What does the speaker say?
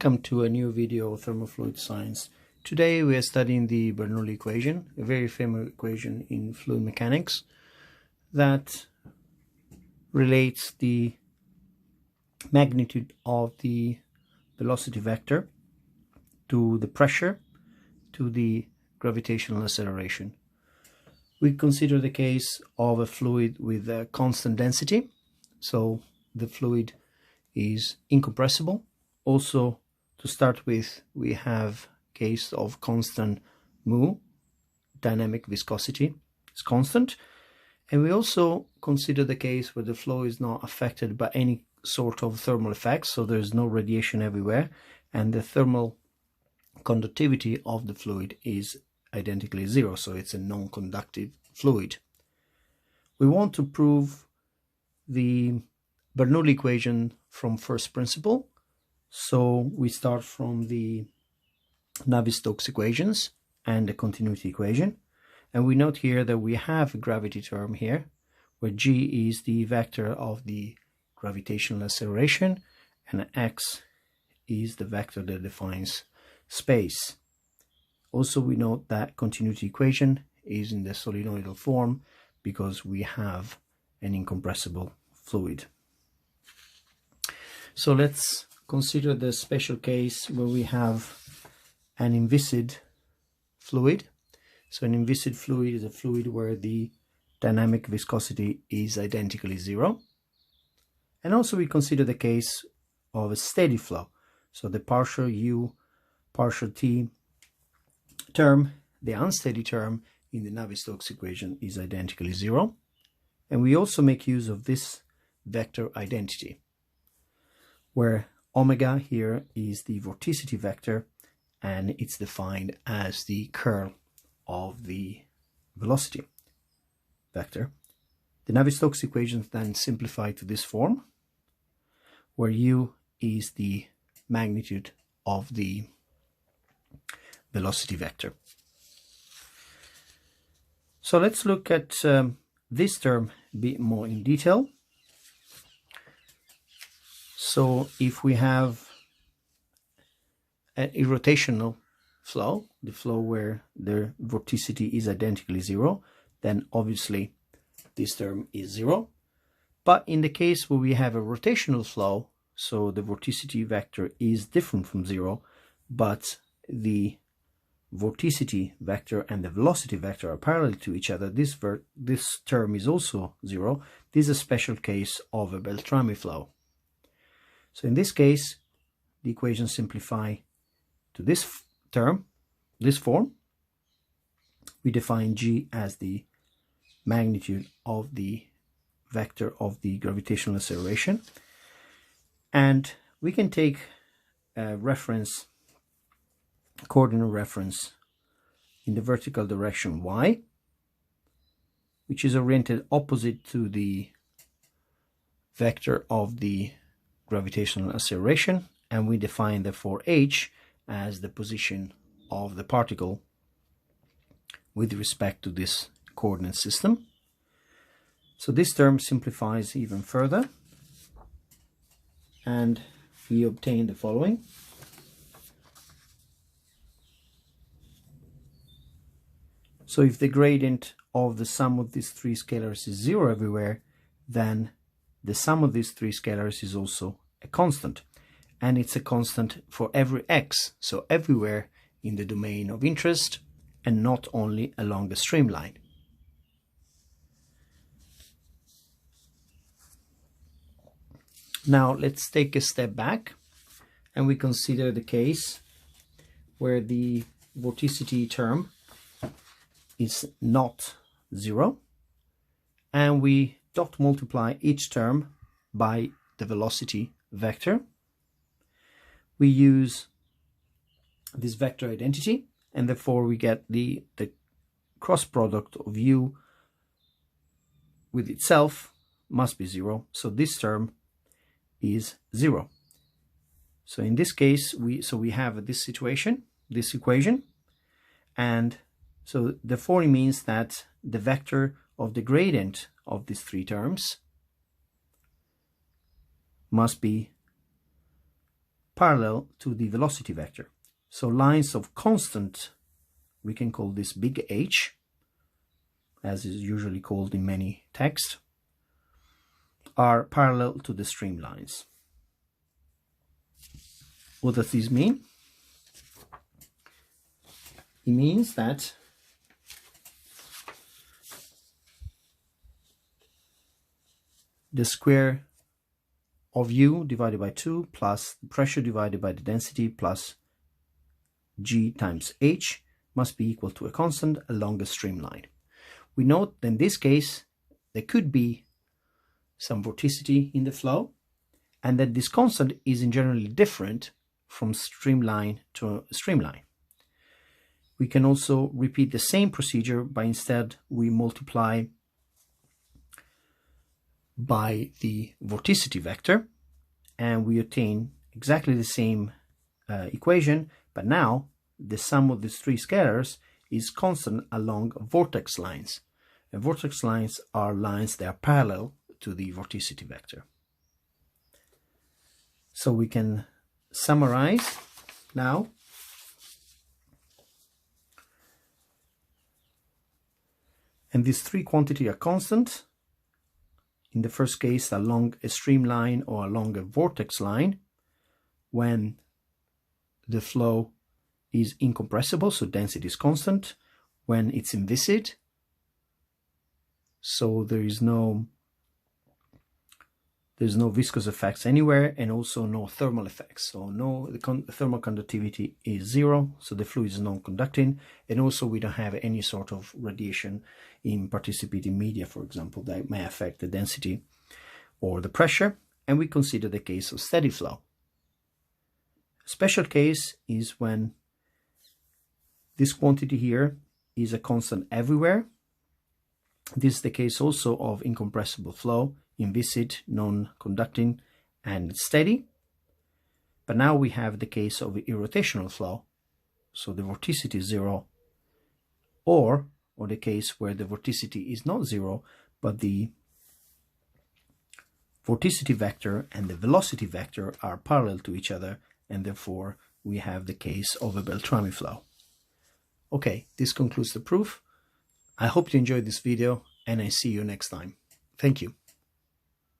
Welcome to a new video of thermofluid science. Today we are studying the Bernoulli equation, a very famous equation in fluid mechanics that relates the magnitude of the velocity vector to the pressure to the gravitational acceleration. We consider the case of a fluid with a constant density, so the fluid is incompressible. Also, to start with, we have case of constant mu, dynamic viscosity is constant, and we also consider the case where the flow is not affected by any sort of thermal effects, so there's no radiation everywhere, and the thermal conductivity of the fluid is identically zero, so it's a non-conductive fluid. We want to prove the Bernoulli equation from first principle. So we start from the Navier-Stokes equations and the continuity equation. And we note here that we have a gravity term here, where g is the vector of the gravitational acceleration, and x is the vector that defines space. Also, we note that continuity equation is in the solenoidal form because we have an incompressible fluid. So let's consider the special case where we have an inviscid fluid. So an inviscid fluid is a fluid where the dynamic viscosity is identically zero. And also we consider the case of a steady flow. So the partial u, partial t term, the unsteady term in the Navier-Stokes equation is identically zero. And we also make use of this vector identity, where omega here is the vorticity vector, and it's defined as the curl of the velocity vector. The Navier-Stokes equations then simplify to this form, where u is the magnitude of the velocity vector. So let's look at this term a bit more in detail. So if we have an irrotational flow, the flow where the vorticity is identically zero, then obviously this term is zero. But in the case where we have a rotational flow, so the vorticity vector is different from zero, but the vorticity vector and the velocity vector are parallel to each other, this term is also zero. This is a special case of a Beltrami flow. So in this case, the equations simplify to this term, this form. We define g as the magnitude of the vector of the gravitational acceleration. And we can take a reference, coordinate reference in the vertical direction y, which is oriented opposite to the vector of the gravitational acceleration, and we define therefore h as the position of the particle with respect to this coordinate system. So this term simplifies even further, and we obtain the following. So if the gradient of the sum of these three scalars is zero everywhere, then the sum of these three scalars is also a constant, and it's a constant for every x, so everywhere in the domain of interest and not only along the streamline. Now let's take a step back and we consider the case where the vorticity term is not zero, and we dot multiply each term by the velocity vector. We use this vector identity, and therefore we get the cross product of u with itself must be zero, so this term is zero. So in this case, we have this situation, this equation, and so therefore it means that the vector of the gradient of these three terms must be parallel to the velocity vector. So lines of constant, we can call this big H, as is usually called in many texts, are parallel to the streamlines. What does this mean? It means that the square of U divided by 2 plus the pressure divided by the density plus G times H must be equal to a constant along a streamline. We note that in this case there could be some vorticity in the flow, and that this constant is in generally different from streamline to streamline. We can also repeat the same procedure, but instead we multiply by the vorticity vector, and we obtain exactly the same equation, but now the sum of these three scalars is constant along vortex lines. And vortex lines are lines that are parallel to the vorticity vector. So we can summarize now. And these three quantities are constant. In the first case, along a streamline or along a vortex line, when the flow is incompressible, so density is constant. When it's inviscid, so there's no viscous effects anywhere, and also no thermal effects. So the thermal conductivity is 0, so the fluid is non-conducting, and also we don't have any sort of radiation in participating media, for example, that may affect the density or the pressure, and we consider the case of steady flow. A special case is when this quantity here is a constant everywhere. This is the case also of incompressible flow, inviscid, non-conducting, and steady. But now we have the case of irrotational flow, so the vorticity is 0, or the case where the vorticity is not 0, but the vorticity vector and the velocity vector are parallel to each other, and therefore we have the case of a Beltrami flow. Okay, this concludes the proof. I hope you enjoyed this video, and I see you next time. Thank you.